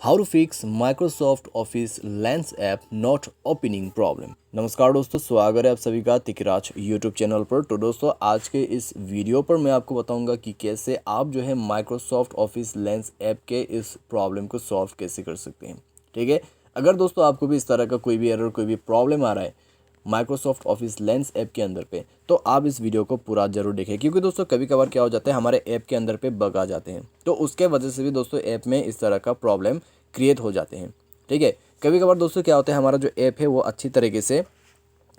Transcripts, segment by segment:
How to fix Microsoft Office Lens app not opening problem. नमस्कार दोस्तों, स्वागत है आप सभी का तिकराज यूट्यूब चैनल पर। तो दोस्तों, आज के इस वीडियो पर मैं आपको बताऊंगा कि कैसे आप जो है माइक्रोसॉफ्ट ऑफिस लेंस ऐप के इस प्रॉब्लम को सॉल्व कैसे कर सकते हैं। ठीक है, अगर दोस्तों आपको भी इस तरह का कोई भी एरर, कोई भी प्रॉब्लम आ रहा है माइक्रोसॉफ्ट ऑफिस लेंस ऐप के अंदर पे, तो आप इस वीडियो को पूरा जरूर देखें, क्योंकि दोस्तों कभी कभार क्या हो जाता है, हमारे ऐप के अंदर पे बग आ जाते हैं, तो उसके वजह से भी दोस्तों ऐप में इस तरह का प्रॉब्लम क्रिएट हो जाते हैं। ठीक है, कभी कभार दोस्तों क्या होता है, हमारा जो ऐप है वो अच्छी तरीके से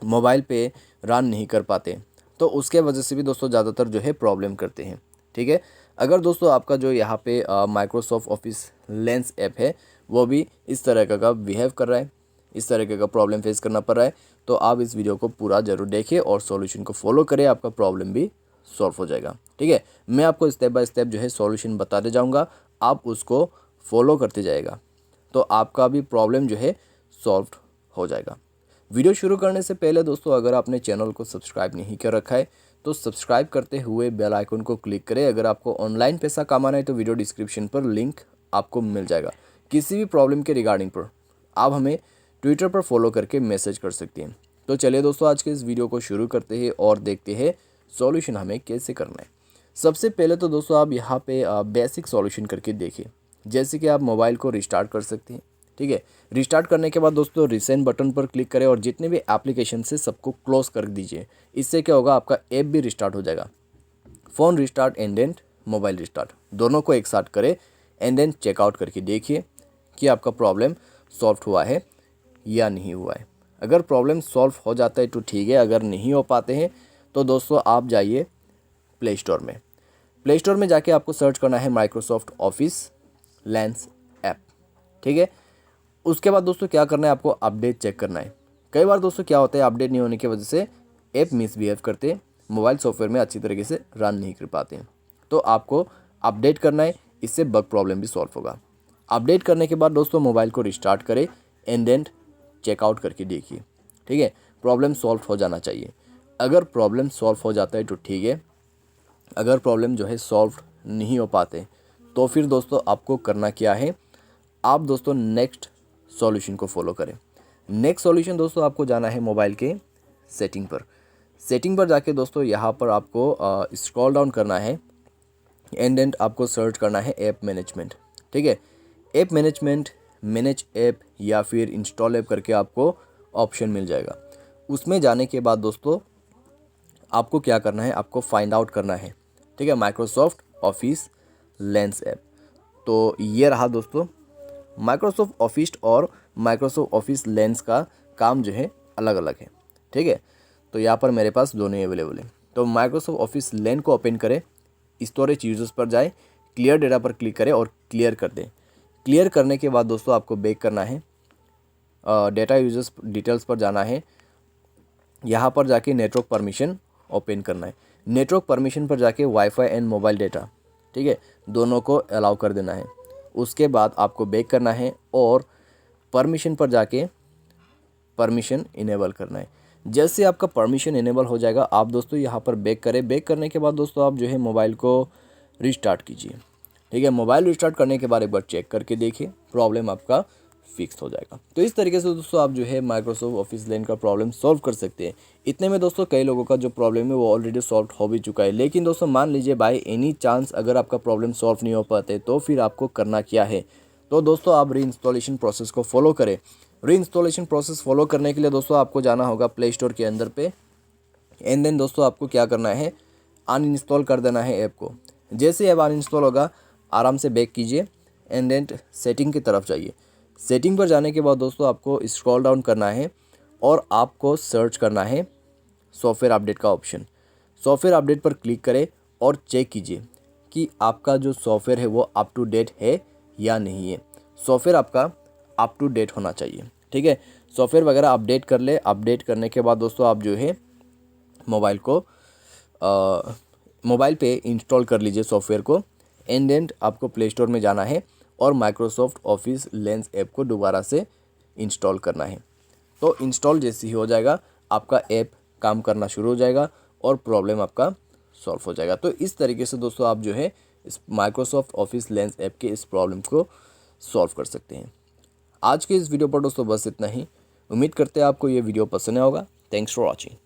मोबाइल पे रन नहीं कर पाते, तो उसके वजह से भी दोस्तों ज़्यादातर जो है प्रॉब्लम करते हैं। ठीक है, अगर दोस्तों आपका जो यहाँ पे माइक्रोसॉफ्ट ऑफिस लेंस ऐप है वो भी इस तरह का बिहेव कर रहा है, इस तरीके का प्रॉब्लम फेस करना पड़ रहा है, तो आप इस वीडियो को पूरा ज़रूर देखिए और सॉल्यूशन को फॉलो करें, आपका प्रॉब्लम भी सॉल्व हो जाएगा। ठीक है, मैं आपको स्टेप बाय स्टेप जो है सॉल्यूशन बताते जाऊँगा, आप उसको फॉलो करते जाएगा तो आपका भी प्रॉब्लम जो है सॉल्व हो जाएगा। वीडियो शुरू करने से पहले दोस्तों, अगर आपने चैनल को सब्सक्राइब नहीं कर रखा है तो सब्सक्राइब करते हुए बेल आइकन को क्लिक करें। अगर आपको ऑनलाइन पैसा कमाना है तो वीडियो डिस्क्रिप्शन पर लिंक आपको मिल जाएगा। किसी भी प्रॉब्लम के रिगार्डिंग पर आप हमें ट्विटर पर फॉलो करके मैसेज कर सकते हैं। तो चलिए दोस्तों, आज के इस वीडियो को शुरू करते हैं और देखते हैं सॉल्यूशन हमें कैसे करना है। सबसे पहले तो दोस्तों आप यहाँ पे बेसिक सॉल्यूशन करके देखिए, जैसे कि आप मोबाइल को रिस्टार्ट कर सकते हैं। ठीक है, रिस्टार्ट करने के बाद दोस्तों रिसेंट बटन पर क्लिक करें और जितने भी एप्लीकेशन से सबको क्लोज कर दीजिए। इससे क्या होगा, आपका ऐप भी रिस्टार्ट हो जाएगा। Phone restart and mobile restart दोनों को एक साथ करें एंड देन चेकआउट करके देखिए कि आपका प्रॉब्लम सॉल्व हुआ है या नहीं हुआ है। अगर प्रॉब्लम सॉल्व हो जाता है तो ठीक है, अगर नहीं हो पाते हैं तो दोस्तों आप जाइए प्ले स्टोर में। प्ले स्टोर में जाके आपको सर्च करना है माइक्रोसॉफ्ट ऑफिस लेंस ऐप। ठीक है, उसके बाद दोस्तों क्या करना है, आपको अपडेट चेक करना है। कई बार दोस्तों क्या होता है, अपडेट नहीं होने की वजह से ऐप मिसबिहेव करते हैं, मोबाइल सॉफ्टवेयर में अच्छी तरीके से रन नहीं कर पाते हैं, तो आपको अपडेट करना है, इससे बग प्रॉब्लम भी सॉल्व होगा। अपडेट करने के बाद दोस्तों मोबाइल को रिस्टार्ट करें एंड देन चेकआउट करके देखिए। ठीक है, प्रॉब्लम सॉल्व हो जाना चाहिए। अगर प्रॉब्लम सॉल्व हो जाता है तो ठीक है, अगर प्रॉब्लम जो है सॉल्व नहीं हो पाते तो फिर दोस्तों आपको करना क्या है, आप दोस्तों नेक्स्ट सॉल्यूशन को फॉलो करें। नेक्स्ट सॉल्यूशन दोस्तों, आपको जाना है मोबाइल के सेटिंग पर। सेटिंग पर जाके दोस्तों यहाँ पर आपको स्क्रॉल डाउन करना है एंड देन आपको सर्च करना है ऐप मैनेजमेंट। ठीक है, ऐप मैनेजमेंट, मैनेज ऐप या फिर इंस्टॉल ऐप करके आपको ऑप्शन मिल जाएगा। उसमें जाने के बाद दोस्तों आपको क्या करना है, आपको फाइंड आउट करना है। ठीक है, माइक्रोसॉफ्ट ऑफिस लेंस ऐप। तो ये रहा दोस्तों, माइक्रोसॉफ्ट ऑफिस और माइक्रोसॉफ्ट ऑफिस लेंस का काम जो है अलग अलग है। ठीक है, तो यहाँ पर मेरे पास दोनों ही अवेलेबल है। तो माइक्रोसॉफ्ट ऑफिस लेंस को ओपन करें, स्टोरेज यूजर्स पर जाए, क्लियर डेटा पर क्लिक करें और क्लियर कर दें। क्लियर करने के बाद दोस्तों आपको बैक करना है, डेटा यूजर्स डिटेल्स पर जाना है, यहाँ पर जाके नेटवर्क परमिशन ओपन करना है। नेटवर्क परमिशन पर जाके वाईफाई एंड मोबाइल डेटा, ठीक है, दोनों को अलाउ कर देना है। उसके बाद आपको बैक करना है और परमिशन पर जाके परमिशन इनेबल करना है। जैसे आपका परमिशन इनेबल हो जाएगा, आप दोस्तों यहाँ पर बैक करें। बैक करने के बाद दोस्तों आप जो है मोबाइल को रिस्टार्ट कीजिए। ठीक है, मोबाइल रिस्टार्ट करने के बाद एक बार चेक करके देखिए, प्रॉब्लम आपका फिक्स हो जाएगा। तो इस तरीके से दोस्तों आप जो है माइक्रोसॉफ्ट ऑफिस लेन का प्रॉब्लम सॉल्व कर सकते हैं। इतने में दोस्तों कई लोगों का जो प्रॉब्लम है वो ऑलरेडी सॉल्व हो भी चुका है। लेकिन दोस्तों मान लीजिए बाय एनी चांस अगर आपका प्रॉब्लम सॉल्व नहीं हो पाते तो फिर आपको करना क्या है, तो दोस्तों आप री इंस्टॉलेशन प्रोसेस को फॉलो करें। री इंस्टॉलेशन प्रोसेस फॉलो करने के लिए दोस्तों आपको जाना होगा प्ले स्टोर के अंदर पे एंड देन दोस्तों आपको क्या करना है, अनइंस्टॉल कर देना है ऐप को। जैसे ऐप अनइंस्टॉल होगा, आराम से बैक कीजिए एंड देन सेटिंग की तरफ जाइए। सेटिंग पर जाने के बाद दोस्तों आपको स्क्रॉल डाउन करना है और आपको सर्च करना है सॉफ्टवेयर अपडेट का ऑप्शन। सॉफ्टवेयर अपडेट पर क्लिक करें और चेक कीजिए कि आपका जो सॉफ्टवेयर है वो अप टू डेट है या नहीं है। सॉफ्टवेयर आपका अप टू डेट होना चाहिए। ठीक है, सॉफ्टवेयर वगैरह अपडेट कर ले। अपडेट करने के बाद दोस्तों आप जो है मोबाइल को मोबाइल पे इंस्टॉल कर लीजिए सॉफ्टवेयर को एंड देन आपको प्ले स्टोर में जाना है और माइक्रोसॉफ्ट ऑफिस लेंस ऐप को दोबारा से इंस्टॉल करना है। तो इंस्टॉल जैसे ही हो जाएगा, आपका ऐप काम करना शुरू हो जाएगा और प्रॉब्लम आपका सॉल्व हो जाएगा। तो इस तरीके से दोस्तों आप जो है इस माइक्रोसॉफ्ट ऑफिस लेंस ऐप के इस प्रॉब्लम को सॉल्व कर सकते हैं। आज के इस वीडियो पर दोस्तों बस इतना ही। उम्मीद करते हैं आपको ये वीडियो पसंद आया होगा। Thanks for watching.